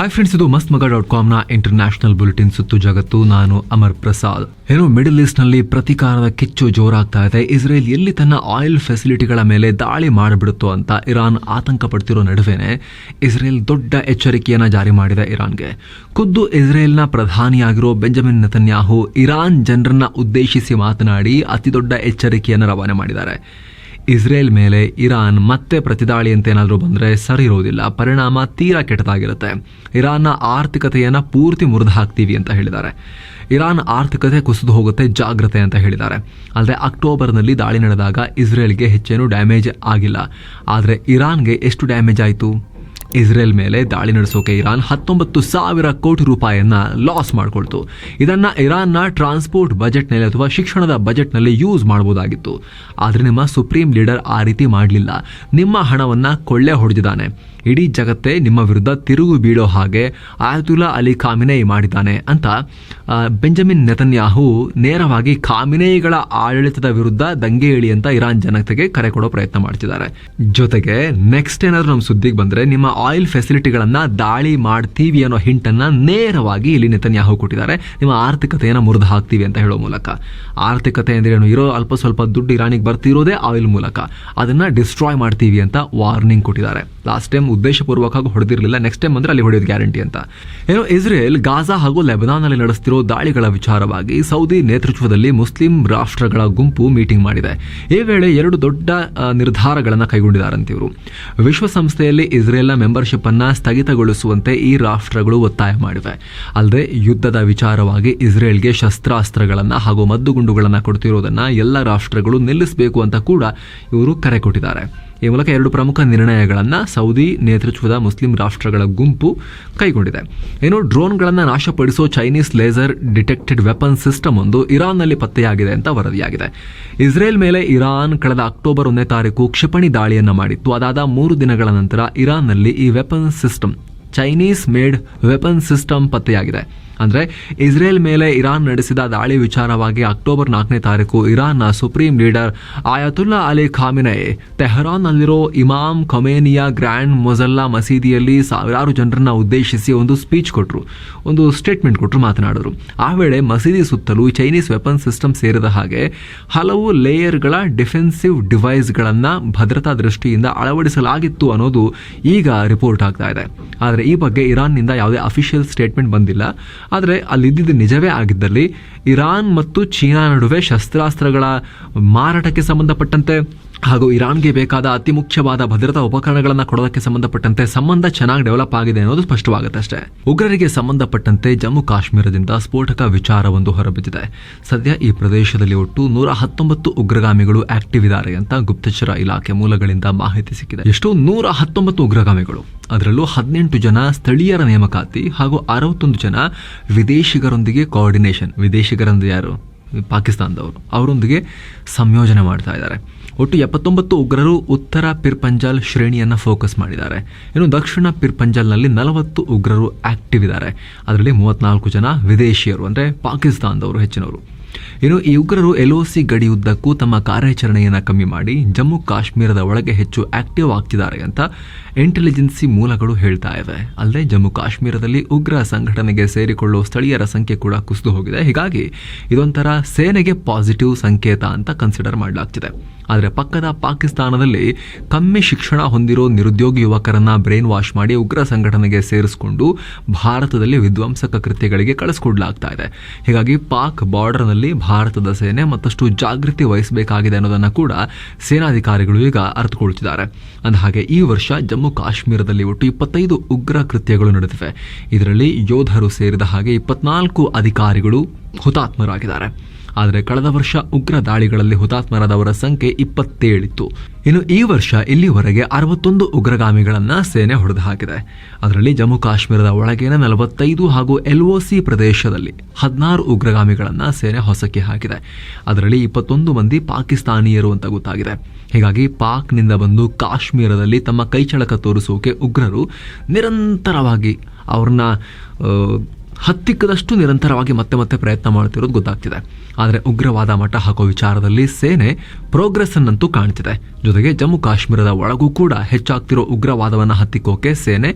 Hi friends, ಇದು ಮಸ್ತ್ ಮಗ .com ಇಂಟರ್ನ್ಯಾಷನಲ್ ಬುಲೆಟಿನ್ ಸುತ್ತು ಜಗತ್ತು. ನಾನು ಅಮರ್ ಪ್ರಸಾದ್. ಮಿಡಲ್ ಈಸ್ಟ್ ನಲ್ಲಿ ಪ್ರತೀಕಾರದ ಕಿಚ್ಚು ಜೋರಾಗ್ತಾ ಇದೆ. ಇಸ್ರೇಲ್ ಎಲ್ಲಿ ತನ್ನ ಆಯಿಲ್ ಫೆಸಿಲಿಟಿಗಳ ಮೇಲೆ ದಾಳಿ ಮಾಡಿಬಿಡುತ್ತೋ ಅಂತ ಇರಾನ್ ಆತಂಕ ಪಡ್ತಿರೋ ನಡುವೆನೆ ಇಸ್ರೇಲ್ ದೊಡ್ಡ ಎಚ್ಚರಿಕೆಯನ್ನ ಜಾರಿ ಮಾಡಿದೆ ಇರಾನ್ಗೆ. ಖುದ್ದು ಇಸ್ರೇಲ್ನ ಪ್ರಧಾನಿಯಾಗಿರೋ ಬೆಂಜಮಿನ್ ನೆತನ್ಯಾಹು ಇರಾನ್ ಜನರನ್ನ ಉದ್ದೇಶಿಸಿ ಮಾತನಾಡಿ ಅತಿ ದೊಡ್ಡ ಎಚ್ಚರಿಕೆಯನ್ನು ರವಾನೆ ಮಾಡಿದ್ದಾರೆ. ಇಸ್ರೇಲ್ ಮೇಲೆ ಇರಾನ್ ಮತ್ತೆ ಪ್ರತಿದಾಳಿ ಅಂತ ಏನಾದರೂ ಬಂದರೆ ಸರಿ ಇರೋದಿಲ್ಲ, ಪರಿಣಾಮ ತೀರಾ ಕೆಟ್ಟದಾಗಿರುತ್ತೆ. ಇರಾನ್ನ ಆರ್ಥಿಕತೆಯನ್ನು ಪೂರ್ತಿ ಮುರಿದು ಹಾಕ್ತೀವಿ ಅಂತ ಹೇಳಿದ್ದಾರೆ. ಇರಾನ್ ಆರ್ಥಿಕತೆ ಕುಸಿದು ಹೋಗುತ್ತೆ, ಜಾಗ್ರತೆ ಅಂತ ಹೇಳಿದ್ದಾರೆ. ಅಲ್ಲದೆ ಅಕ್ಟೋಬರ್ನಲ್ಲಿ ದಾಳಿ ನಡೆದಾಗ ಇಸ್ರೇಲ್ಗೆ ಹೆಚ್ಚೇನು ಡ್ಯಾಮೇಜ್ ಆಗಿಲ್ಲ, ಆದರೆ ಇರಾನ್ಗೆ ಎಷ್ಟು ಡ್ಯಾಮೇಜ್ ಆಯಿತು? ಇಸ್ರೇಲ್ ಮೇಲೆ ದಾಳಿ ನಡೆಸೋಕೆ ಇರಾನ್ 19,000 ಕೋಟಿ ರೂಪಾಯಿಯನ್ನ ಲಾಸ್ ಮಾಡಿಕೊಳ್ತು. ಇದನ್ನ ಇರಾನ್ನ ಟ್ರಾನ್ಸ್ಪೋರ್ಟ್ ಬಜೆಟ್ನಲ್ಲಿ ಅಥವಾ ಶಿಕ್ಷಣದ ಬಜೆಟ್ನಲ್ಲಿ ಯೂಸ್ ಮಾಡಬಹುದಾಗಿತ್ತು. ಆದರೆ ನಿಮ್ಮ ಸುಪ್ರೀಂ ಲೀಡರ್ ಆ ರೀತಿ ಮಾಡಲಿಲ್ಲ. ನಿಮ್ಮ ಹಣವನ್ನ ಕೊಳ್ಳೆ ಹೊಡೆದಿದ್ದಾನೆ. ಇಡೀ ಜಗತ್ತೇ ನಿಮ್ಮ ವಿರುದ್ಧ ತಿರುಗು ಬೀಳೋ ಹಾಗೆ ಆಯತುಲ್ಲಾ ಅಲಿ ಖಾಮಿನೇಯಿ ಮಾಡಿದ್ದಾನೆ ಅಂತ ಬೆಂಜಮಿನ್ ನೆತನ್ಯಾಹು ನೇರವಾಗಿ ಖಾಮಿನೇಯಿಗಳ ಆಡಳಿತದ ವಿರುದ್ಧ ದಂಗೆ ಇಳಿ ಅಂತ ಇರಾನ್ ಜನತೆಗೆ ಕರೆ ಕೊಡೋ ಪ್ರಯತ್ನ ಮಾಡ್ತಿದ್ದಾರೆ. ಜೊತೆಗೆ ನೆಕ್ಸ್ಟ್ ಏನಾದರೂ ನಮ್ಮ ಸುದ್ದಿಗೆ ಬಂದರೆ ನಿಮ್ಮ ಆಯಿಲ್ ಫೆಸಿಲಿಟಿಗಳನ್ನ ದಾಳಿ ಮಾಡ್ತೀವಿ ಅನ್ನೋ ಹಿಂಟನ್ನು ನೇರವಾಗಿ ಇಲ್ಲಿ ನೆತನ್ಯಾಹು ಕೊಟ್ಟಿದ್ದಾರೆ. ನಿಮ್ಮ ಆರ್ಥಿಕತೆಯನ್ನು ಮುರಿದು ಹಾಕ್ತೀವಿ ಅಂತ ಹೇಳೋ ಮೂಲಕ. ಆರ್ಥಿಕತೆ ಅಂದ್ರೇನು? ಇರೋ ಅಲ್ಪ ಸ್ವಲ್ಪ ದುಡ್ಡು ಇರಾನಿಗೆ ಬರ್ತಿರೋದೇ ಆಯಿಲ್ ಮೂಲಕ, ಅದನ್ನ ಡಿಸ್ಟ್ರಾಯ್ ಮಾಡ್ತೀವಿ ಅಂತ ವಾರ್ನಿಂಗ್ ಕೊಟ್ಟಿದ್ದಾರೆ. ಲಾಸ್ಟ್ ಟೈಮ್ ಉದ್ದೇಶಪೂರ್ವಕವಾಗಿ ಹೊಡೆದಿರಲಿಲ್ಲ, ನೆಕ್ಸ್ಟ್ ಟೈಮ್ ಅಂದ್ರೆ ಅಲ್ಲಿ ಹೊಡೆಯೋದು ಗ್ಯಾರಂಟಿ ಅಂತ. ಇಸ್ರೇಲ್ ಗಾಜಾ ಹಾಗೂ ಲೆಬನಾನ್ನಲ್ಲಿ ನಡೆಸ್ತಿರೋ ದಾಳಿಗಳ ವಿಚಾರವಾಗಿ ಸೌದಿ ನೇತೃತ್ವದಲ್ಲಿ ಮುಸ್ಲಿಂ ರಾಷ್ಟ್ರಗಳ ಗುಂಪು ಮೀಟಿಂಗ್ ಮಾಡಿದೆ. ಈ ವೇಳೆ 2 ದೊಡ್ಡ ನಿರ್ಧಾರಗಳನ್ನು ಕೈಗೊಂಡಿದ್ದಾರಂತೆ ಇವರು. ವಿಶ್ವಸಂಸ್ಥೆಯಲ್ಲಿ ಇಸ್ರೇಲ್ನ ಮೆಂಬರ್ಶಿಪ್ ಅನ್ನ ಸ್ಥಗಿತಗೊಳಿಸುವಂತೆ ಈ ರಾಷ್ಟ್ರಗಳು ಒತ್ತಾಯ ಮಾಡಿವೆ. ಅಲ್ಲದೆ ಯುದ್ಧದ ವಿಚಾರವಾಗಿ ಇಸ್ರೇಲ್ಗೆ ಶಸ್ತ್ರಾಸ್ತ್ರಗಳನ್ನ ಹಾಗೂ ಮದ್ದುಗುಂಡುಗಳನ್ನ ಕೊಡ್ತಿರೋದನ್ನ ಎಲ್ಲ ರಾಷ್ಟ್ರಗಳು ನಿಲ್ಲಿಸಬೇಕು ಅಂತ ಕೂಡ ಇವರು ಕರೆ ಕೊಟ್ಟಿದ್ದಾರೆ. ಈ ಮೂಲಕ 2 ಪ್ರಮುಖ ನಿರ್ಣಯಗಳನ್ನು ಸೌದಿ ನೇತೃತ್ವದ ಮುಸ್ಲಿಂ ರಾಷ್ಟ್ರಗಳ ಗುಂಪು ಕೈಗೊಂಡಿದೆ. ಡ್ರೋನ್ಗಳನ್ನು ನಾಶಪಡಿಸೋ Chinese laser detected weapon system ಒಂದು ಇರಾನ್ನಲ್ಲಿ ಪತ್ತೆಯಾಗಿದೆ ಅಂತ ವರದಿಯಾಗಿದೆ. ಇಸ್ರೇಲ್ ಮೇಲೆ ಇರಾನ್ ಕಳೆದ ಅಕ್ಟೋಬರ್ 1ನೇ ತಾರೀಕು ಕ್ಷಿಪಣಿ ದಾಳಿಯನ್ನು ಮಾಡಿತ್ತು. ಅದಾದ 3 ದಿನಗಳ ನಂತರ ಇರಾನ್ನಲ್ಲಿ ಈ weapon system, Chinese made weapon system ಪತ್ತೆಯಾಗಿದೆ. ಅಂದರೆ ಇಸ್ರೇಲ್ ಮೇಲೆ ಇರಾನ್ ನಡೆಸಿದ ದಾಳಿ ವಿಚಾರವಾಗಿ ಅಕ್ಟೋಬರ್ 4ನೇ ತಾರೀಕು ಇರಾನ್ನ ಸುಪ್ರೀಂ ಲೀಡರ್ ಆಯತುಲ್ಲಾ ಅಲಿ ಖಾಮಿನೇಯಿ ತೆಹರಾನ್ನಲ್ಲಿರೋ ಇಮಾಮ್ ಖೊಮೇನಿಯ ಗ್ರ್ಯಾಂಡ್ ಮೊಜಲ್ಲಾ ಮಸೀದಿಯಲ್ಲಿ ಸಾವಿರಾರು ಜನರನ್ನ ಉದ್ದೇಶಿಸಿ ಒಂದು ಸ್ಪೀಚ್ ಕೊಟ್ಟರು, ಒಂದು ಸ್ಟೇಟ್ಮೆಂಟ್ ಕೊಟ್ಟರು, ಮಾತನಾಡಿದ್ರು. ಆ ವೇಳೆ ಮಸೀದಿ ಸುತ್ತಲೂ ಚೈನೀಸ್ ವೆಪನ್ ಸಿಸ್ಟಮ್ ಸೇರಿದ ಹಾಗೆ ಹಲವು ಲೇಯರ್ಗಳ ಡಿಫೆನ್ಸಿವ್ ಡಿವೈಸ್ಗಳನ್ನು ಭದ್ರತಾ ದೃಷ್ಟಿಯಿಂದ ಅಳವಡಿಸಲಾಗಿತ್ತು ಅನ್ನೋದು ಈಗ ರಿಪೋರ್ಟ್ ಆಗ್ತಾ ಇದೆ. ಆದರೆ ಈ ಬಗ್ಗೆ ಇರಾನ್ನಿಂದ ಯಾವುದೇ ಅಫಿಷಿಯಲ್ ಸ್ಟೇಟ್ಮೆಂಟ್ ಬಂದಿಲ್ಲ. ಆದರೆ ಅಲ್ಲಿದ್ದ ನಿಜವೇ ಆಗಿದ್ದಲ್ಲಿ ಇರಾನ್ ಮತ್ತು ಚೀನಾ ನಡುವೆ ಶಸ್ತ್ರಾಸ್ತ್ರಗಳ ಮಾರಾಟಕ್ಕೆ ಸಂಬಂಧಪಟ್ಟಂತೆ ಹಾಗೂ ಇರಾನ್ಗೆ ಬೇಕಾದ ಅತಿ ಮುಖ್ಯವಾದ ಭದ್ರತಾ ಉಪಕರಣಗಳನ್ನು ಕೊಡೋದಕ್ಕೆ ಸಂಬಂಧಪಟ್ಟಂತೆ ಸಂಬಂಧ ಚೆನ್ನಾಗಿ ಡೆವಲಪ್ ಆಗಿದೆ ಅನ್ನೋದು ಸ್ಪಷ್ಟವಾಗುತ್ತೆ ಅಷ್ಟೇ. ಉಗ್ರರಿಗೆ ಸಂಬಂಧಪಟ್ಟಂತೆ ಜಮ್ಮು ಕಾಶ್ಮೀರದಿಂದ ಸ್ಫೋಟಕ ವಿಚಾರವೊಂದು ಹೊರಬಿದ್ದಿದೆ. ಸದ್ಯ ಈ ಪ್ರದೇಶದಲ್ಲಿ ಒಟ್ಟು 119 ಉಗ್ರಗಾಮಿಗಳು ಆಕ್ಟಿವ್ ಇದ್ದಾರೆ ಅಂತ ಗುಪ್ತಚರ ಇಲಾಖೆ ಮೂಲಗಳಿಂದ ಮಾಹಿತಿ ಸಿಕ್ಕಿದೆ. ಎಷ್ಟು? 119 ಉಗ್ರಗಾಮಿಗಳು. ಅದರಲ್ಲೂ 18 ಜನ ಸ್ಥಳೀಯರ ನೇಮಕಾತಿ ಹಾಗೂ 61 ಜನ ವಿದೇಶಿಗರೊಂದಿಗೆ ಕೋಆರ್ಡಿನೇಷನ್. ವಿದೇಶಿಗರಂದ್ರೆ ಯಾರು? ಪಾಕಿಸ್ತಾನದವರು. ಅವರೊಂದಿಗೆ ಸಂಯೋಜನೆ ಮಾಡ್ತಾ ಇದ್ದಾರೆ. ಒಟ್ಟು 79 ಉಗ್ರರು ಉತ್ತರ ಪಿರ್ಪಂಜಲ್ ಶ್ರೇಣಿಯನ್ನು ಫೋಕಸ್ ಮಾಡಿದ್ದಾರೆ. ದಕ್ಷಿಣ ಪಿರ್ಪಂಜಲ್ನಲ್ಲಿ 40 ಉಗ್ರರು ಆಕ್ಟಿವ್ ಇದ್ದಾರೆ. ಅದರಲ್ಲಿ 34 ಜನ ವಿದೇಶಿಯರು, ಅಂದರೆ ಪಾಕಿಸ್ತಾನದವರು ಹೆಚ್ಚಿನವರು. ಈ ಉಗ್ರರು LOC ಗಡಿಯುದ್ದಕ್ಕೂ ತಮ್ಮ ಕಾರ್ಯಾಚರಣೆಯನ್ನು ಕಮ್ಮಿ ಮಾಡಿ ಜಮ್ಮು ಕಾಶ್ಮೀರದ ಒಳಗೆ ಹೆಚ್ಚು ಆಕ್ಟಿವ್ ಆಗ್ತಿದ್ದಾರೆ ಅಂತ ಇಂಟೆಲಿಜೆನ್ಸಿ ಮೂಲಗಳು ಹೇಳ್ತಾ ಇವೆ. ಅಲ್ಲದೆ ಜಮ್ಮು ಕಾಶ್ಮೀರದಲ್ಲಿ ಉಗ್ರ ಸಂಘಟನೆಗೆ ಸೇರಿಕೊಳ್ಳುವ ಸ್ಥಳೀಯರ ಸಂಖ್ಯೆ ಕೂಡ ಕುಸಿದು ಹೋಗಿದೆ. ಹೀಗಾಗಿ ಇದೊಂಥರ ಸೇನೆಗೆ ಪಾಸಿಟಿವ್ ಸಂಕೇತ ಅಂತ ಕನ್ಸಿಡರ್ ಮಾಡಲಾಗ್ತಿದೆ. ಆದರೆ ಪಕ್ಕದ ಪಾಕಿಸ್ತಾನದಲ್ಲಿ ಕಮ್ಮಿ ಶಿಕ್ಷಣ ಹೊಂದಿರೋ ನಿರುದ್ಯೋಗಿ ಯುವಕರನ್ನ ಬ್ರೈನ್ ವಾಶ್ ಮಾಡಿ ಉಗ್ರ ಸಂಘಟನೆಗೆ ಸೇರಿಸಿಕೊಂಡು ಭಾರತದಲ್ಲಿ ವಿಧ್ವಂಸಕ ಕೃತ್ಯಗಳಿಗೆ ಕಳಿಸ್ಕೊಡ್ಲಾಗ್ತಾ ಇದೆ. ಹೀಗಾಗಿ ಪಾಕ್ ಬಾರ್ಡರ್ನಲ್ಲಿ ಭಾರತದ ಸೇನೆ ಮತ್ತಷ್ಟು ಜಾಗೃತಿ ವಹಿಸಬೇಕಾಗಿದೆ ಅನ್ನೋದನ್ನು ಕೂಡ ಸೇನಾಧಿಕಾರಿಗಳು ಈಗ ಅರ್ಥಕೊಳ್ತಿದ್ದಾರೆ. ಅಂದಹಾಗೆ ಈ ವರ್ಷ ಜಮ್ಮು ಕಾಶ್ಮೀರದಲ್ಲಿ ಒಟ್ಟು 25 ಉಗ್ರ ಕೃತ್ಯಗಳು ನಡೆದಿವೆ. ಇದರಲ್ಲಿ ಯೋಧರು ಸೇರಿದ ಹಾಗೆ 24 ಅಧಿಕಾರಿಗಳು ಹುತಾತ್ಮರಾಗಿದ್ದಾರೆ. ಆದರೆ ಕಳೆದ ವರ್ಷ ಉಗ್ರ ದಾಳಿಗಳಲ್ಲಿ ಹುತಾತ್ಮರಾದವರ ಸಂಖ್ಯೆ 27 ಇತ್ತು. ಈ ವರ್ಷ ಇಲ್ಲಿವರೆಗೆ 61 ಉಗ್ರಗಾಮಿಗಳನ್ನ ಸೇನೆ ಹೊಡೆದು ಹಾಕಿದೆ. ಅದರಲ್ಲಿ ಜಮ್ಮು ಕಾಶ್ಮೀರದ ಒಳಗಿನ 45 ಹಾಗೂ LOC ಪ್ರದೇಶದಲ್ಲಿ 16 ಉಗ್ರಗಾಮಿಗಳನ್ನ ಸೇನೆ ಹೊಸಕ್ಕೆ ಹಾಕಿದೆ. ಅದರಲ್ಲಿ 21 ಮಂದಿ ಪಾಕಿಸ್ತಾನಿಯರು ಅಂತ ಗೊತ್ತಾಗಿದೆ. ಹೀಗಾಗಿ ಪಾಕ್ನಿಂದ ಬಂದು ಕಾಶ್ಮೀರದಲ್ಲಿ ತಮ್ಮ ಕೈಚಳಕ ತೋರಿಸೋಕೆ ಉಗ್ರರು ನಿರಂತರವಾಗಿ ಅವ್ರನ್ನ ಹತ್ತಿಕ್ಕದಷ್ಟು ನಿರಂತರವಾಗಿ ಮತ್ತೆ ಮತ್ತೆ ಪ್ರಯತ್ನ ಮಾಡ್ತಿರೋದು ಗೊತ್ತಾಗ್ತಿದೆ. ಆದರೆ ಉಗ್ರವಾದ ಮಟ್ಟ ಹಾಕೋ ವಿಚಾರದಲ್ಲಿ ಸೇನೆ ಪ್ರೋಗ್ರೆಸ್ ಅನ್ನಂತೂ ಕಾಣ್ತಿದೆ. ಜೊತೆಗೆ ಜಮ್ಮು ಕಾಶ್ಮೀರದ ಒಳಗೂ ಕೂಡ ಹೆಚ್ಚಾಗ್ತಿರೋ ಉಗ್ರವಾದವನ್ನು ಹತ್ತಿಕ್ಕೋಕೆ ಸೇನೆ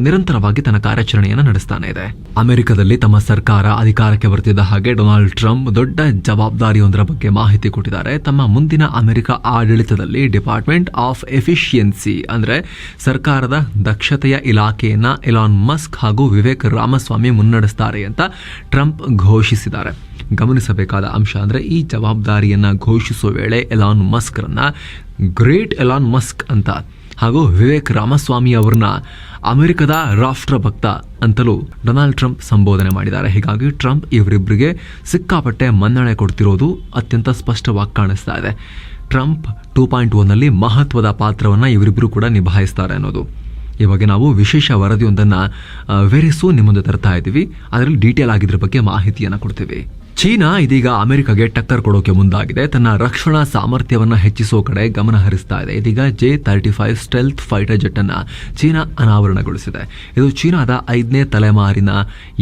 ನಿರಂತರವಾಗಿ ತನ್ನ ಕಾರ್ಯಾಚರಣೆಯನ್ನು ನಡೆಸ್ತಾನೆ ಇದೆ. ಅಮೆರಿಕದಲ್ಲಿ ತಮ್ಮ ಸರ್ಕಾರ ಅಧಿಕಾರಕ್ಕೆ ಬರ್ತಿದ್ದ ಹಾಗೆ ಡೊನಾಲ್ಡ್ ಟ್ರಂಪ್ ದೊಡ್ಡ ಜವಾಬ್ದಾರಿಯೊಂದರ ಬಗ್ಗೆ ಮಾಹಿತಿ ಕೊಟ್ಟಿದ್ದಾರೆ. ತಮ್ಮ ಮುಂದಿನ ಅಮೆರಿಕ ಆಡಳಿತದಲ್ಲಿ ಡಿಪಾರ್ಟ್ಮೆಂಟ್ ಆಫ್ ಎಫಿಷಿಯನ್ಸಿ ಅಂದ್ರೆ ಸರ್ಕಾರದ ದಕ್ಷತೆಯ ಇಲಾಖೆಯನ್ನ ಎಲಾನ್ ಮಸ್ಕ್ ಹಾಗೂ ವಿವೇಕ್ ರಾಮಸ್ವಾಮಿ ಮುನ್ನಡೆಸ್ತಾರೆ ಅಂತ ಟ್ರಂಪ್ ಘೋಷಿಸಿದ್ದಾರೆ. ಗಮನಿಸಬೇಕಾದ ಅಂಶ ಅಂದ್ರೆ ಈ ಜವಾಬ್ದಾರಿಯನ್ನ ಘೋಷಿಸುವ ವೇಳೆ ಎಲಾನ್ ಮಸ್ಕ್ ರನ್ನ ಗ್ರೇಟ್ ಎಲಾನ್ ಮಸ್ಕ್ ಅಂತ ಹಾಗೂ ವಿವೇಕ್ ರಾಮಸ್ವಾಮಿ ಅವರನ್ನ ಅಮೆರಿಕದ ರಾಷ್ಟ್ರಭಕ್ತ ಅಂತಲೂ ಡೊನಾಲ್ಡ್ ಟ್ರಂಪ್ ಸಂಬೋಧನೆ ಮಾಡಿದ್ದಾರೆ. ಹೀಗಾಗಿ ಟ್ರಂಪ್ ಇವರಿಬ್ಬರಿಗೆ ಸಿಕ್ಕಾಪಟ್ಟೆ ಮನ್ನಣೆ ಕೊಡ್ತಿರೋದು ಅತ್ಯಂತ ಸ್ಪಷ್ಟವಾಗಿ ಕಾಣಿಸ್ತಾ ಇದೆ. ಟ್ರಂಪ್ 2.1ನಲ್ಲಿ ಮಹತ್ವದ ಪಾತ್ರವನ್ನು ಇವರಿಬ್ಬರು ಕೂಡ ನಿಭಾಯಿಸ್ತಾರೆ ಅನ್ನೋದು. ಈ ಬಗ್ಗೆ ನಾವು ವಿಶೇಷ ವರದಿಯೊಂದನ್ನು ವೆರಿ ಸೂನ್ ನಿಮ್ಮ ಮುಂದೆ ತರ್ತಾ ಇದ್ದೀವಿ. ಅದರಲ್ಲಿ ಡೀಟೇಲ್ ಆಗಿದ್ರ ಬಗ್ಗೆ ಮಾಹಿತಿಯನ್ನು ಕೊಡ್ತೀವಿ. ಚೀನಾ ಇದೀಗ ಅಮೆರಿಕಗೆ ಟಕ್ಕರ್ ಕೊಡೋಕೆ ಮುಂದಾಗಿದೆ. ತನ್ನ ರಕ್ಷಣಾ ಸಾಮರ್ಥ್ಯವನ್ನು ಹೆಚ್ಚಿಸುವ ಕಡೆ ಗಮನ ಹರಿಸ್ತಾ ಇದೆ. ಇದೀಗ J-35 ಸ್ಟೆಲ್ತ್ ಫೈಟರ್ ಜೆಟ್ ಅನ್ನ ಚೀನಾ ಅನಾವರಣಗೊಳಿಸಿದೆ. ಇದು ಚೀನಾದ 5ನೇ ತಲೆಮಾರಿನ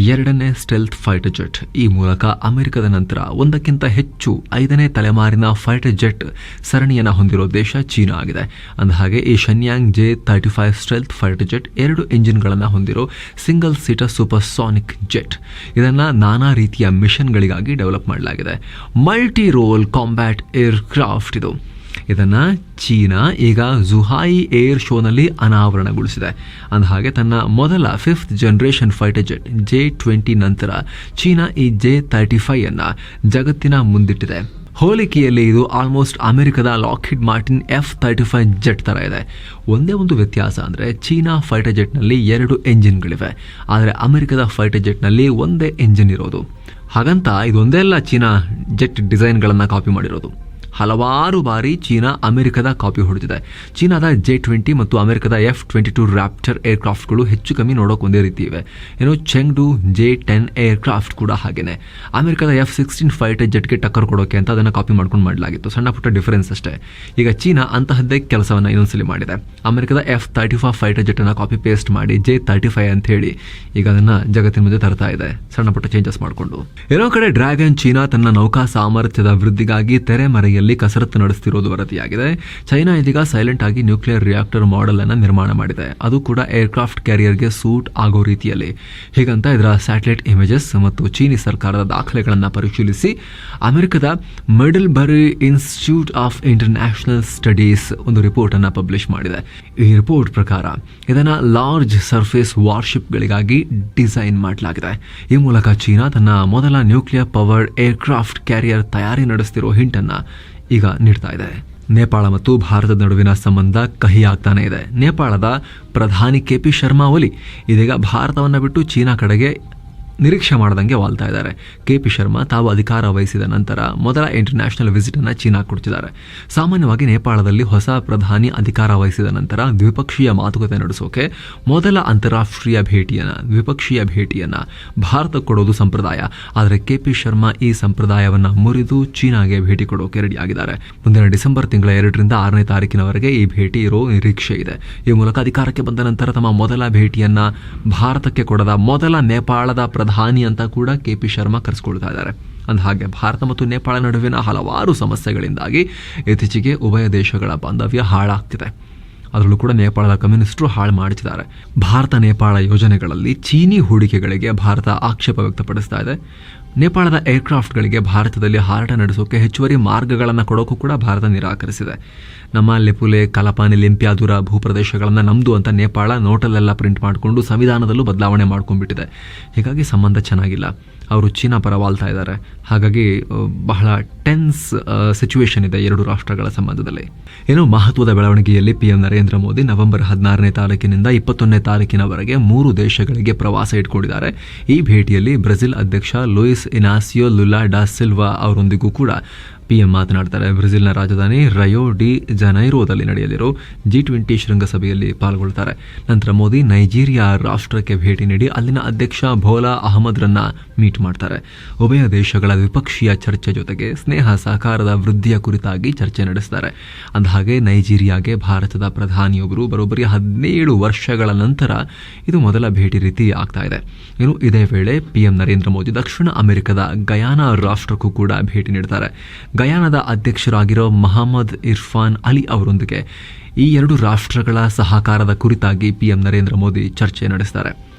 2ನೇ ಸ್ಟೆಲ್ತ್ ಫೈಟರ್ ಜೆಟ್. ಈ ಮೂಲಕ ಅಮೆರಿಕದ ನಂತರ ಒಂದಕ್ಕಿಂತ ಹೆಚ್ಚು 5ನೇ ತಲೆಮಾರಿನ ಫೈಟರ್ ಜೆಟ್ ಸರಣಿಯನ್ನು ಹೊಂದಿರೋ ದೇಶ ಚೀನಾ ಆಗಿದೆ. ಅಂದಹಾಗೆ ಈ Shenyang J-35 stealth fighter jet 2 ಇಂಜಿನ್ಗಳನ್ನು ಹೊಂದಿರೋ ಸಿಂಗಲ್ ಸೀಟರ್ ಸೂಪರ್ಸಾನಿಕ್ ಜೆಟ್. ಇದನ್ನ ನಾನಾ ರೀತಿಯ ಮಿಷನ್ಗಳಿಗಾಗಿ ಡೆವಲಪ್ ಮಾಡಲಾಗಿದೆ. Multi role combat aircraft ಇದು. ಇದನ್ನ ಚೀನಾ ಈಗ ಜುಹಾಯಿ ಏರ್ ಶೋನಲ್ಲಿ ಅನಾವರಣಗೊಳಿಸಿದೆ. ಅಂದಹಾಗೆ ತನ್ನ ಮೊದಲ 5th generation fighter jet J-20 ನಂತರ ಚೀನಾ ಈ J-35 ಅನ್ನ ಜಗತ್ತಿನ ಮುಂದಿಟ್ಟಿದೆ. ಹೋಲಿಕೆಯಲ್ಲಿ ಇದು ಆಲ್ಮೋಸ್ಟ್ ಅಮೆರಿಕದ ಲಾಕ್ಹೀಡ್ ಮಾರ್ಟಿನ್ F-35 ಜೆಟ್ ತರ ಇದೆ. ಒಂದೇ ಒಂದು ವ್ಯತ್ಯಾಸ ಅಂದರೆ ಚೀನಾ ಫೈಟರ್ ಜೆಟ್ನಲ್ಲಿ 2 ಎಂಜಿನ್ಗಳಿವೆ, ಆದರೆ ಅಮೆರಿಕದ ಫೈಟರ್ ಜೆಟ್ನಲ್ಲಿ ಒಂದೇ ಎಂಜಿನ್ ಇರೋದು. ಹಾಗಂತ ಇದೊಂದೇ ಅಲ್ಲ ಚೀನಾ ಜೆಟ್ ಡಿಸೈನ್ಗಳನ್ನು ಕಾಪಿ ಮಾಡಿರೋದು. ಹಲವಾರು ಬಾರಿ ಚೀನಾ ಅಮೆರಿಕದ ಕಾಪಿ ಹೊಡೆದಿದೆ. ಚೀನಾದ J-20 ಮತ್ತು ಅಮೆರಿಕದ F-22 ರ್ಯಾಪ್ಟರ್ ಏರ್ಕ್ರಾಫ್ಟ್ಗಳು ಹೆಚ್ಚು ಕಮ್ಮಿ ನೋಡೋಕೆ ಒಂದೇ ರೀತಿ ಇವೆ. ಚೆಂಗ್ಡು J-10 ಏರ್ಕ್ರಾಫ್ಟ್ ಕೂಡ ಹಾಗೇನೆ. ಅಮೆರಿಕದ F-16 ಫೈಟರ್ ಜೆಟ್ಗೆ ಟಕ್ಕರ್ ಕೊಡೋಕೆ ಅಂತ ಅದನ್ನು ಕಾಪಿ ಮಾಡ್ಕೊಂಡು ಮಾಡಲಾಗಿತ್ತು. ಸಣ್ಣ ಪುಟ್ಟ ಡಿಫರೆನ್ಸ್ ಅಷ್ಟೇ. ಈಗ ಚೀನಾ ಅಂತಹದ್ದೇ ಕೆಲಸವನ್ನು ಇನ್ನೊಂದ್ಸಲಿ ಮಾಡಿದೆ. ಅಮೆರಿಕದ F-35 ಫೈಟರ್ ಜೆಟ್ ಅನ್ನು ಕಾಪಿ ಪೇಸ್ಟ್ ಮಾಡಿ J-35 ಅಂತ ಹೇಳಿ ಈಗ ಅದನ್ನ ಜಗತ್ತಿನ ಮುಂದೆ ತರ್ತಾ ಇದೆ, ಸಣ್ಣ ಪುಟ್ಟ ಚೇಂಜಸ್ ಮಾಡಿಕೊಂಡು. ಏನೋ ಕಡೆ ಡ್ರ್ಯಾಗನ್ ಚೀನಾ ತನ್ನ ನೌಕಾ ಸಾಮರ್ಥ್ಯದ ವೃದ್ಧಿಗಾಗಿ ತೆರೆಮರೆಯಲ್ಲಿ ಕಸರತ್ತು ನಡೆಸುತ್ತಿರುವುದು ವರದಿಯಾಗಿದೆ. ಚೈನಾ ಇದೀಗ ಸೈಲೆಂಟ್ ಆಗಿ ನ್ಯೂಕ್ಲಿಯರ್ ರಿಯಾಕ್ಟರ್ ಮಾಡೆಲ್ ಅನ್ನು ನಿರ್ಮಾಣ ಮಾಡಿದೆ, ಅದು ಕೂಡ ಏರ್ಕ್ರಾಫ್ಟ್ ಕ್ಯಾರಿಯರ್ಗೆ ಸೂಟ್ ಆಗೋ ರೀತಿಯಲ್ಲಿ. ಹೀಗಂತ ಇದರ ಸ್ಯಾಟಲೈಟ್ ಇಮೇಜಸ್ ಮತ್ತು ಚೀನಿ ಸರ್ಕಾರದ ದಾಖಲೆಗಳನ್ನು ಪರಿಶೀಲಿಸಿ ಅಮೆರಿಕದ ಮಿಡಲ್ಬರಿ ಇನ್ಸ್ಟಿಟ್ಯೂಟ್ ಆಫ್ ಇಂಟರ್ನ್ಯಾಷನಲ್ ಸ್ಟಡೀಸ್ ಒಂದು ರಿಪೋರ್ಟ್ ಅನ್ನು ಪಬ್ಲಿಷ್ ಮಾಡಿದೆ. ಈ ರಿಪೋರ್ಟ್ ಪ್ರಕಾರ ಇದನ್ನ ಲಾರ್ಜ್ ಸರ್ಫೇಸ್ ವಾರ್ಶಿಪ್ಗಳಿಗಾಗಿ ಡಿಸೈನ್ ಮಾಡಲಾಗಿದೆ. ಈ ಮೂಲಕ ಚೀನಾ ತನ್ನ ಮೊದಲ ನ್ಯೂಕ್ಲಿಯರ್ ಪವರ್ಡ್ ಏರ್ಕ್ರಾಫ್ಟ್ ಕ್ಯಾರಿಯರ್ ತಯಾರಿ ನಡೆಸುತ್ತಿರೋ ಹಿಂಟನ್ನು ಈಗ ನೀಡ್ತಾ ಇದೆ. ನೇಪಾಳ ಮತ್ತು ಭಾರತದ ನಡುವಿನ ಸಂಬಂಧ ಕಹಿಯಾಗ್ತಾನೆ ಇದೆ. ನೇಪಾಳದ ಪ್ರಧಾನಿ KP ಶರ್ಮಾ ಒಲಿ ಇದೀಗ ಭಾರತವನ್ನು ಬಿಟ್ಟು ಚೀನಾ ಕಡೆಗೆ ನಿರೀಕ್ಷೆ ಮಾಡದಂಗೆ ವಾಲ್ತಾ ಇದ್ದಾರೆ. KP ಶರ್ಮಾ ತಾವು ಅಧಿಕಾರ ವಹಿಸಿದ ನಂತರ ಮೊದಲ ಇಂಟರ್ನ್ಯಾಷನಲ್ ವಿಸಿಟ್ ಅನ್ನು ಚೀನಾ ಕೊಡ್ತಿದ್ದಾರೆ. ಸಾಮಾನ್ಯವಾಗಿ ನೇಪಾಳದಲ್ಲಿ ಹೊಸ ಪ್ರಧಾನಿ ಅಧಿಕಾರ ವಹಿಸಿದ ನಂತರ ದ್ವಿಪಕ್ಷೀಯ ಮಾತುಕತೆ ನಡೆಸೋಕೆ ಮೊದಲ ಅಂತಾರಾಷ್ಟ್ರೀಯ ದ್ವಿಪಕ್ಷೀಯ ಭೇಟಿಯನ್ನ ಭಾರತ ಕೊಡೋದು ಸಂಪ್ರದಾಯ. ಆದರೆ KP ಶರ್ಮಾ ಈ ಸಂಪ್ರದಾಯವನ್ನು ಮುರಿದು ಚೀನಾಗೆ ಭೇಟಿ ಕೊಡೋಕೆ ರೆಡಿಯಾಗಿದ್ದಾರೆ. ಮುಂದಿನ ಡಿಸೆಂಬರ್ ತಿಂಗಳ 2ರಿಂದ 6ನೇ ತಾರೀಕಿನವರೆಗೆ ಈ ಭೇಟಿ ಇರೋ ನಿರೀಕ್ಷೆ ಇದೆ. ಈ ಮೂಲಕ ಅಧಿಕಾರಕ್ಕೆ ಬಂದ ನಂತರ ತಮ್ಮ ಮೊದಲ ಭೇಟಿಯನ್ನ ಭಾರತಕ್ಕೆ ಕೊಡದ ಮೊದಲ ನೇಪಾಳದ ಪ್ರಧಾನಿ ಅಂತ ಕೂಡ KP ಶರ್ಮಾ ಕರೆಸಿಕೊಳ್ತಾ ಇದ್ದಾರೆ. ಅಂದಹಾಗೆ ಭಾರತ ಮತ್ತು ನೇಪಾಳ ನಡುವಿನ ಹಲವಾರು ಸಮಸ್ಯೆಗಳಿಂದಾಗಿ ಇತ್ತೀಚೆಗೆ ಉಭಯ ದೇಶಗಳ ಬಾಂಧವ್ಯ ಹಾಳಾಗ್ತಿದೆ. ಅದರಲ್ಲೂ ಕೂಡ ನೇಪಾಳದ ಕಮ್ಯುನಿಸ್ಟರು ಹಾಳು ಮಾಡುತ್ತಿದ್ದಾರೆ. ಭಾರತ ನೇಪಾಳ ಯೋಜನೆಗಳಲ್ಲಿ ಚೀನಿ ಹೂಡಿಕೆಗಳಿಗೆ ಭಾರತ ಆಕ್ಷೇಪ ವ್ಯಕ್ತಪಡಿಸ್ತಾ ಇದೆ. ನೇಪಾಳದ ಏರ್ಕ್ರಾಫ್ಟ್ಗಳಿಗೆ ಭಾರತದಲ್ಲಿ ಹಾರಾಟ ನಡೆಸೋಕೆ ಹೆಚ್ಚುವರಿ ಮಾರ್ಗಗಳನ್ನು ಕೊಡೋಕ್ಕೂ ಕೂಡ ಭಾರತ ನಿರಾಕರಿಸಿದೆ. ನಮ್ಮ ಲೆಪುಲೆ, ಕಲಪಾನಿ, ಲಿಂಪ್ಯಾದುರ ಭೂಪ್ರದೇಶಗಳನ್ನು ನಮ್ಮದು ಅಂತ ನೇಪಾಳ ನೋಟಲ್ಲೆಲ್ಲ ಪ್ರಿಂಟ್ ಮಾಡಿಕೊಂಡು ಸಂವಿಧಾನದಲ್ಲೂ ಬದಲಾವಣೆ ಮಾಡ್ಕೊಂಡ್ಬಿಟ್ಟಿದೆ. ಹೀಗಾಗಿ ಸಂಬಂಧ ಚೆನ್ನಾಗಿಲ್ಲ. ಅವರು ಚೀನಾ ಪರ ವಾಲ್ತಾ ಇದ್ದಾರೆ. ಹಾಗಾಗಿ ಬಹಳ ಟೆನ್ಸ್ ಸಿಚುವೇಶನ್ ಇದೆ ಎರಡು ರಾಷ್ಟ್ರಗಳ ಸಂಬಂಧದಲ್ಲಿ. ಏನು ಮಹತ್ವದ ಬೆಳವಣಿಗೆಯಲ್ಲಿ PM ನರೇಂದ್ರ ಮೋದಿ ನವೆಂಬರ್ 16ನೇ ತಾರೀಕಿನಿಂದ 21ನೇ ತಾರೀಕಿನವರೆಗೆ 3 ದೇಶಗಳಿಗೆ ಪ್ರವಾಸ ಇಟ್ಕೊಂಡಿದ್ದಾರೆ. ಈ ಭೇಟಿಯಲ್ಲಿ ಬ್ರೆಜಿಲ್ ಅಧ್ಯಕ್ಷ ಲೂಯಿಸ್ ಇನಾಸಿಯೋ ಲುಲಾ ಡಾ ಸಿಲ್ವಾ ಅವರೊಂದಿಗೂ ಕೂಡ PM ಮಾತನಾಡ್ತಾರೆ. ಬ್ರೆಜಿಲ್ನ ರಾಜಧಾನಿ ರಯೋ ಡಿ ಜನೈರೋದಲ್ಲಿ ನಡೆಯಲಿರೋ G20 ಶೃಂಗಸಭೆಯಲ್ಲಿ ಪಾಲ್ಗೊಳ್ತಾರೆ. ನಂತರ ಮೋದಿ ನೈಜೀರಿಯಾ ರಾಷ್ಟ್ರಕ್ಕೆ ಭೇಟಿ ನೀಡಿ ಅಲ್ಲಿನ ಅಧ್ಯಕ್ಷ ಬೋಲಾ ಅಹಮದ್ರನ್ನ ಮೀಟ್ ಮಾಡ್ತಾರೆ. ಉಭಯ ದೇಶಗಳ ದ್ವಿಪಕ್ಷೀಯ ಚರ್ಚೆ ಜೊತೆಗೆ ಸ್ನೇಹ ಸಹಕಾರದ ವೃದ್ಧಿಯ ಕುರಿತಾಗಿ ಚರ್ಚೆ ನಡೆಸ್ತಾರೆ. ಅಂದಹಾಗೆ ನೈಜೀರಿಯಾಗೆ ಭಾರತದ ಪ್ರಧಾನಿಯೊಬ್ಬರು ಬರೋಬ್ಬರಿ 17 ವರ್ಷಗಳ ನಂತರ ಇದು ಮೊದಲ ಭೇಟಿ ರೀತಿ ಆಗ್ತಾ ಇದೆ. ಇನ್ನು ಇದೇ ವೇಳೆ PM ನರೇಂದ್ರ ಮೋದಿ ದಕ್ಷಿಣ ಅಮೆರಿಕದ ಗಯಾನಾ ರಾಷ್ಟ್ರಕ್ಕೂ ಕೂಡ ಭೇಟಿ ನೀಡ್ತಾರೆ. ಗಯಾನದ ಅಧ್ಯಕ್ಷರಾಗಿರೋ ಮಹಮ್ಮದ್ ಇರ್ಫಾನ್ ಅಲಿ ಅವರೊಂದಿಗೆ ಈ 2 ರಾಷ್ಟ್ರಗಳ ಸಹಕಾರದ ಕುರಿತಾಗಿ PM ನರೇಂದ್ರ ಮೋದಿ ಚರ್ಚೆ ನಡೆಸ್ತಾರೆ.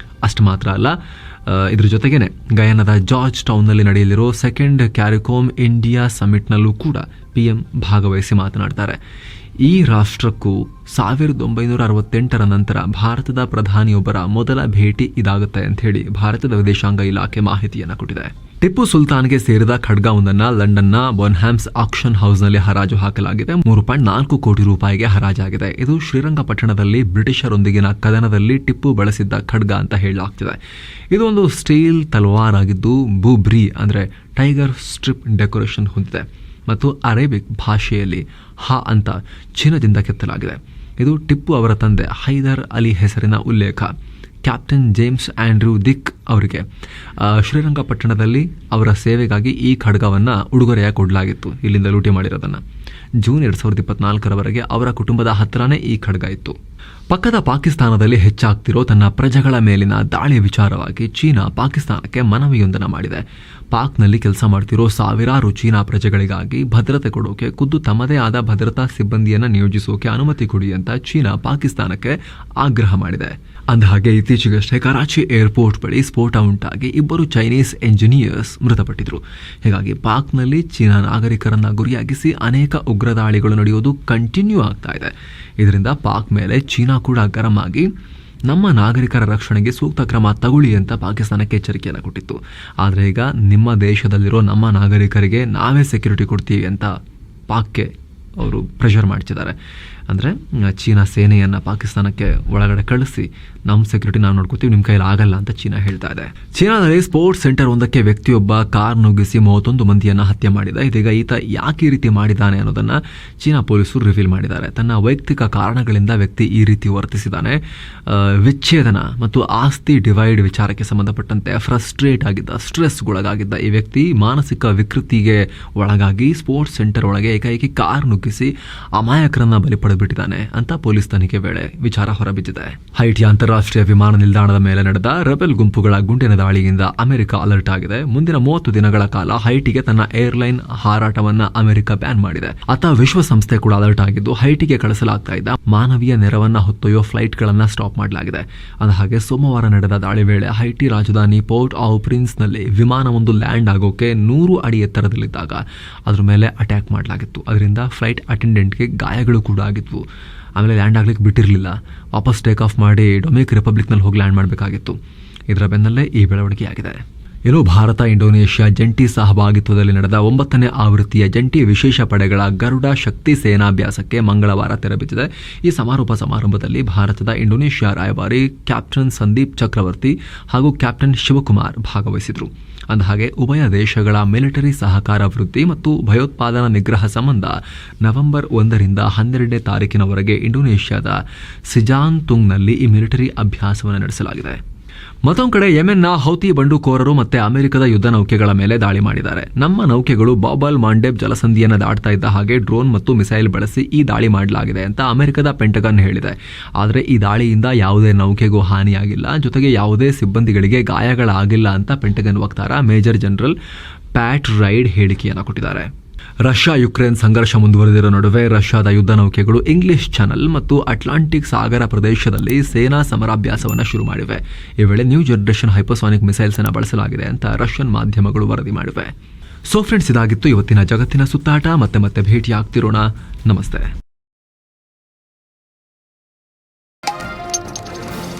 ಅಷ್ಟು ಮಾತ್ರ ಅಲ್ಲ, ಇದ್ರ ಜೊತೆಗೇನೆ ಗಯಾನದ ಜಾರ್ಜ್ ಟೌನ್ನಲ್ಲಿ ನಡೆಯಲಿರೋ 2nd ಕ್ಯಾರಿಕೋಮ್ ಇಂಡಿಯಾ ಸಮಿಟ್ನಲ್ಲೂ ಕೂಡ PM ಭಾಗವಹಿಸಿ ಮಾತನಾಡ್ತಾರೆ. ಈ ರಾಷ್ಟ್ರಕ್ಕೂ 1968 ನಂತರ ಭಾರತದ ಪ್ರಧಾನಿಯೊಬ್ಬರ ಮೊದಲ ಭೇಟಿ ಇದಾಗುತ್ತೆ ಅಂತ ಹೇಳಿ ಭಾರತದ ವಿದೇಶಾಂಗ ಇಲಾಖೆ ಮಾಹಿತಿಯನ್ನು ಕೊಟ್ಟಿದೆ. ಟಿಪ್ಪು ಸುಲ್ತಾನ್ಗೆ ಸೇರಿದ ಖಡ್ಗವೊಂದನ್ನು ಲಂಡನ್ನ ಬೊನ್ಹ್ಯಾಮ್ಸ್ ಆಕ್ಷನ್ ಹೌಸ್ನಲ್ಲಿ ಹರಾಜು ಹಾಕಲಾಗಿದೆ. 3.4 ಕೋಟಿ ರೂಪಾಯಿಗೆ ಹರಾಜಾಗಿದೆ. ಇದು ಶ್ರೀರಂಗಪಟ್ಟಣದಲ್ಲಿ ಬ್ರಿಟಿಷರೊಂದಿಗಿನ ಕದನದಲ್ಲಿ ಟಿಪ್ಪು ಬಳಸಿದ್ದ ಖಡ್ಗ ಅಂತ ಹೇಳಲಾಗ್ತಿದೆ. ಇದು ಒಂದು ಸ್ಟೀಲ್ ತಲವಾರ್ ಆಗಿದ್ದು ಬೂಬ್ರಿ ಅಂದರೆ ಟೈಗರ್ ಸ್ಟ್ರಿಪ್ ಡೆಕೋರೇಷನ್ ಹೊಂದಿದೆ ಮತ್ತು ಅರೇಬಿಕ್ ಭಾಷೆಯಲ್ಲಿ ಹಾ ಅಂತ ಚಿನ್ನದಿಂದ ಕೆತ್ತಲಾಗಿದೆ. ಇದು ಟಿಪ್ಪು ಅವರ ತಂದೆ ಹೈದರ್ ಅಲಿ ಹೆಸರಿನ ಉಲ್ಲೇಖ. ಕ್ಯಾಪ್ಟನ್ ಜೇಮ್ಸ್ ಆಂಡ್ರ್ಯೂ ದಿಕ್ ಅವರಿಗೆ ಶ್ರೀರಂಗಪಟ್ಟಣದಲ್ಲಿ ಅವರ ಸೇವೆಗಾಗಿ ಈ ಖಡ್ಗವನ್ನು ಉಡುಗೊರೆಯಾಗಿ ಕೊಡಲಾಗಿತ್ತು, ಇಲ್ಲಿಂದ ಲೂಟಿ ಮಾಡಿರೋದನ್ನು. ಜೂನ್ 2024 ಅವರ ಕುಟುಂಬದ ಹತ್ತಿರನೇ ಈ ಖಡ್ಗ ಇತ್ತು. ಪಕ್ಕದ ಪಾಕಿಸ್ತಾನದಲ್ಲಿ ಹೆಚ್ಚಾಗ್ತಿರೋ ತನ್ನ ಪ್ರಜೆಗಳ ಮೇಲಿನ ದಾಳಿ ವಿಚಾರವಾಗಿ ಚೀನಾ ಪಾಕಿಸ್ತಾನಕ್ಕೆ ಮನವಿಯೊಂದನ್ನು ಮಾಡಿದೆ. ಪಾಕ್ನಲ್ಲಿ ಕೆಲಸ ಮಾಡ್ತಿರೋ ಸಾವಿರಾರು ಚೀನಾ ಪ್ರಜೆಗಳಿಗಾಗಿ ಭದ್ರತೆ ಕೊಡೋಕೆ ಖುದ್ದು ತಮ್ಮದೇ ಆದ ಭದ್ರತಾ ಸಿಬ್ಬಂದಿಯನ್ನು ನಿಯೋಜಿಸೋಕೆ ಅನುಮತಿ ಕೊಡಿ ಅಂತ ಚೀನಾ ಪಾಕಿಸ್ತಾನಕ್ಕೆ ಆಗ್ರಹ ಮಾಡಿದೆ. ಅಂದಹಾಗೆ ಇತ್ತೀಚೆಗಷ್ಟೇ ಕರಾಚಿ ಏರ್ಪೋರ್ಟ್ ಬಳಿ ಸ್ಫೋಟ ಉಂಟಾಗಿ 2 ಚೈನೀಸ್ ಎಂಜಿನಿಯರ್ಸ್ ಮೃತಪಟ್ಟಿದ್ರು. ಹೀಗಾಗಿ ಪಾಕ್ನಲ್ಲಿ ಚೀನಾ ನಾಗರಿಕರನ್ನ ಗುರಿಯಾಗಿಸಿ ಅನೇಕ ಉಗ್ರ ದಾಳಿಗಳು ನಡೆಯೋದು ಕಂಟಿನ್ಯೂ ಆಗ್ತಾ ಇದೆ. ಇದರಿಂದ ಪಾಕ್ ಮೇಲೆ ಚೀನಾ ಕೂಡ ಗರಂ ಆಗಿ ನಮ್ಮ ನಾಗರಿಕರ ರಕ್ಷಣೆಗೆ ಸೂಕ್ತ ಕ್ರಮ ತಗೊಳ್ಳಿ ಅಂತ ಪಾಕಿಸ್ತಾನಕ್ಕೆ ಎಚ್ಚರಿಕೆಯನ್ನು ಕೊಟ್ಟಿತ್ತು. ಆದರೆ ಈಗ ನಿಮ್ಮ ದೇಶದಲ್ಲಿರೋ ನಮ್ಮ ನಾಗರಿಕರಿಗೆ ನಾವೇ ಸೆಕ್ಯೂರಿಟಿ ಕೊಡ್ತೀವಿ ಅಂತ ಪಾಕ್ಗೆ ಅವರು ಪ್ರೆಷರ್ ಮಾಡ್ತಿದ್ದಾರೆ. ಅಂದರೆ ಚೀನಾ ಸೇನೆಯನ್ನು ಪಾಕಿಸ್ತಾನಕ್ಕೆ ಒಳಗಡೆ ಕಳಿಸಿ ನಮ್ಮ ಸೆಕ್ಯೂರಿಟಿ ನಾವು ನೋಡ್ಕೋತೀವಿ, ನಿಮ್ಮ ಕೈಲಿ ಆಗಲ್ಲ ಅಂತ ಚೀನಾ ಹೇಳ್ತಾ ಇದೆ. ಚೀನಾದಲ್ಲಿ ಸ್ಪೋರ್ಟ್ಸ್ ಸೆಂಟರ್ ಒಂದಕ್ಕೆ ವ್ಯಕ್ತಿಯೊಬ್ಬ ಕಾರ್ ನುಗ್ಗಿಸಿ 31 ಮಂದಿಯನ್ನು ಹತ್ಯೆ ಮಾಡಿದ. ಇದೀಗ ಈತ ಯಾಕೆ ಈ ರೀತಿ ಮಾಡಿದ್ದಾನೆ ಅನ್ನೋದನ್ನು ಚೀನಾ ಪೊಲೀಸರು ರಿವೀಲ್ ಮಾಡಿದ್ದಾರೆ. ತನ್ನ ವೈಯಕ್ತಿಕ ಕಾರಣಗಳಿಂದ ವ್ಯಕ್ತಿ ಈ ರೀತಿ ವರ್ತಿಸಿದ್ದಾನೆ. ವಿಚ್ಛೇದನ ಮತ್ತು ಆಸ್ತಿ ಡಿವೈಡ್ ವಿಚಾರಕ್ಕೆ ಸಂಬಂಧಪಟ್ಟಂತೆ ಫ್ರಸ್ಟ್ರೇಟ್ ಆಗಿದ್ದ, ಸ್ಟ್ರೆಸ್ಗೊಳಗಾಗಿದ್ದ ಈ ವ್ಯಕ್ತಿ ಮಾನಸಿಕ ವಿಕೃತಿಗೆ ಒಳಗಾಗಿ ಸ್ಪೋರ್ಟ್ಸ್ ಸೆಂಟರ್ ಒಳಗೆ ಏಕಾಏಕಿ ಕಾರ್ ನುಗ್ಗಿಸಿ ಅಮಾಯಕರನ್ನ ಬಲಿಪಡೆದ್ಬಿಟ್ಟಿದ್ದಾನೆ ಅಂತ ಪೊಲೀಸ್ ತನಿಖೆ ವೇಳೆ ವಿಚಾರ ಹೊರಬಿದ್ದಿದೆ. ಹೈಟಿ ಅಂತಾರಾಷ್ಟ್ರೀಯ ವಿಮಾನ ನಿಲ್ದಾಣದ ಮೇಲೆ ನಡೆದ ರೆಬೆಲ್ ಗುಂಪುಗಳ ಗುಂಡಿನ ದಾಳಿಯಿಂದ ಅಮೆರಿಕ ಅಲರ್ಟ್ ಆಗಿದೆ. ಮುಂದಿನ 30 ದಿನಗಳ ಕಾಲ ಹೈಟಿಗೆ ತನ್ನ ಏರ್ಲೈನ್ ಹಾರಾಟವನ್ನ ಅಮೆರಿಕ ಬ್ಯಾನ್ ಮಾಡಿದೆ. ಅತ ವಿಶ್ವಸಂಸ್ಥೆ ಕೂಡ ಅಲರ್ಟ್ ಆಗಿದ್ದು ಹೈಟಿಗೆ ಕಳಿಸಲಾಗ್ತಾ ಇದ್ದ ಮಾನವೀಯ ನೆರವನ್ನ ಹೊತ್ತೊಯ್ಯೋ ಫ್ಲೈಟ್ಗಳನ್ನ ಸ್ಟಾಪ್ ಮಾಡಲಾಗಿದೆ. ಅಂದಹಾಗೆ ಸೋಮವಾರ ನಡೆದ ದಾಳಿ ವೇಳೆ ಹೈಟಿ ರಾಜಧಾನಿ ಪೋರ್ಟ್ ಆವ್ ಪ್ರಿನ್ಸ್ ನಲ್ಲಿ ವಿಮಾನವೊಂದು ಲ್ಯಾಂಡ್ ಆಗೋಕೆ 100 ಅಡಿ ಎತ್ತರದಲ್ಲಿದ್ದಾಗ ಅದ್ರ ಮೇಲೆ ಅಟ್ಯಾಕ್ ಮಾಡಲಾಗಿತ್ತು. ಅದರಿಂದ ಫ್ಲೈಟ್ ಅಟೆಂಡೆಂಟ್ಗೆ ಗಾಯಗಳು ಕೂಡ ಆಗಿದ್ವು. ಆಮೇಲೆ ಲ್ಯಾಂಡ್ ಆಗ್ಲಿಕ್ಕೆ ಬಿಟ್ಟಿರಲಿಲ್ಲ. ವಾಪಸ್ ಟೇಕ್ ಆಫ್ ಮಾಡಿ ಡೊಮಿನಿಕ್ ರಿಪಬ್ಲಿಕ್ನಲ್ಲಿ ಹೋಗಿ ಲ್ಯಾಂಡ್ ಮಾಡಬೇಕಾಗಿತ್ತು. ಇದರ ಬೆನ್ನಲ್ಲೇ ಈ ಬೆಳವಣಿಗೆ ಆಗಿದೆ. ಇನ್ನು ಭಾರತ ಇಂಡೋನೇಷ್ಯಾ ಜಂಟಿ ಸಹಭಾಗಿತ್ವದಲ್ಲಿ ನಡೆದ 9ನೇ ಆವೃತ್ತಿಯ ಜಂಟಿ ವಿಶೇಷ ಪಡೆಗಳ ಗರುಡ ಶಕ್ತಿ ಸೇನಾಭ್ಯಾಸಕ್ಕೆ ಮಂಗಳವಾರ ತೆರೆಬಿದ್ದಿದೆ. ಈ ಸಮಾರೋಪ ಸಮಾರಂಭದಲ್ಲಿ ಭಾರತದ ಇಂಡೋನೇಷ್ಯಾ ರಾಯಭಾರಿ ಕ್ಯಾಪ್ಟನ್ ಸಂದೀಪ್ ಚಕ್ರವರ್ತಿ ಹಾಗೂ ಕ್ಯಾಪ್ಟನ್ ಶಿವಕುಮಾರ್ ಭಾಗವಹಿಸಿದರು. ಅಂದಹಾಗೆ ಉಭಯ ದೇಶಗಳ ಮಿಲಿಟರಿ ಸಹಕಾರ ವೃದ್ಧಿ ಮತ್ತು ಭಯೋತ್ಪಾದನಾ ನಿಗ್ರಹ ಸಂಬಂಧ ನವೆಂಬರ್ 1ರಿಂದ 12ನೇ ತಾರೀಕಿನವರೆಗೆ ಇಂಡೋನೇಷ್ಯಾದ ಸಿಜಾಂತುಂಗ್ನಲ್ಲಿ ಈ ಮಿಲಿಟರಿ ಅಭ್ಯಾಸವನ್ನು ನಡೆಸಲಾಗಿದೆ. ಮತ್ತೊಂದು ಕಡೆ ಯೆಮೆನ್ನ ಹೌತಿ ಬಂಡುಕೋರರು ಮತ್ತೆ ಅಮೆರಿಕದ ಯುದ್ಧ ನೌಕೆಗಳ ಮೇಲೆ ದಾಳಿ ಮಾಡಿದ್ದಾರೆ. ನಮ್ಮ ನೌಕೆಗಳು ಬಾಬಲ್ ಮಾಂಡೆಬ್ ಜಲಸಂಧಿಯನ್ನು ದಾಟ್ತಾ ಇದ್ದ ಹಾಗೆ ಡ್ರೋನ್ ಮತ್ತು ಮಿಸೈಲ್ ಬಳಸಿ ಈ ದಾಳಿ ಮಾಡಲಾಗಿದೆ ಅಂತ ಅಮೆರಿಕದ ಪೆಂಟಗನ್ ಹೇಳಿದೆ. ಆದರೆ ಈ ದಾಳಿಯಿಂದ ಯಾವುದೇ ನೌಕೆಗೂ ಹಾನಿಯಾಗಿಲ್ಲ, ಜೊತೆಗೆ ಯಾವುದೇ ಸಿಬ್ಬಂದಿಗಳಿಗೆ ಗಾಯಗಳಾಗಿಲ್ಲ ಅಂತ ಪೆಂಟಗನ್ ವಕ್ತಾರ ಮೇಜರ್ ಜನರಲ್ ಪ್ಯಾಟ್ ರೈಡ್ ಹೇಳಿಕೆಯನ್ನು ಕೊಟ್ಟಿದ್ದಾರೆ. ರಷ್ಯಾ ಯುಕ್ರೇನ್ ಸಂಘರ್ಷ ಮುಂದುವರೆದಿರೋ ನಡುವೆ ರಷ್ಯಾದ ಯುದ್ಧ ನೌಕೆಗಳು ಇಂಗ್ಲಿಷ್ ಚಾನಲ್ ಮತ್ತು ಅಟ್ಲಾಂಟಿಕ್ ಸಾಗರ ಪ್ರದೇಶದಲ್ಲಿ ಸೇನಾ ಸಮರಾಭ್ಯಾಸವನ್ನು ಶುರು ಮಾಡಿವೆ. ಈ ವೇಳೆ ನ್ಯೂ ಜನರೇಷನ್ ಹೈಪರ್ಸಾನಿಕ್ ಮಿಸೈಲ್ಸ್ ಅನ್ನು ಬಳಸಲಾಗಿದೆ ಅಂತ ರಷ್ಯನ್ ಮಾಧ್ಯಮಗಳು ವರದಿ ಮಾಡಿವೆ. ಸೊ ಫ್ರೆಂಡ್ಸ್, ಇದಾಗಿತ್ತು ಇವತ್ತಿನ ಜಗತ್ತಿನ ಸುತ್ತಾಟ. ಮತ್ತೆ ಭೇಟಿಯಾಗ್ತಿರೋಣ. ನಮಸ್ತೆ.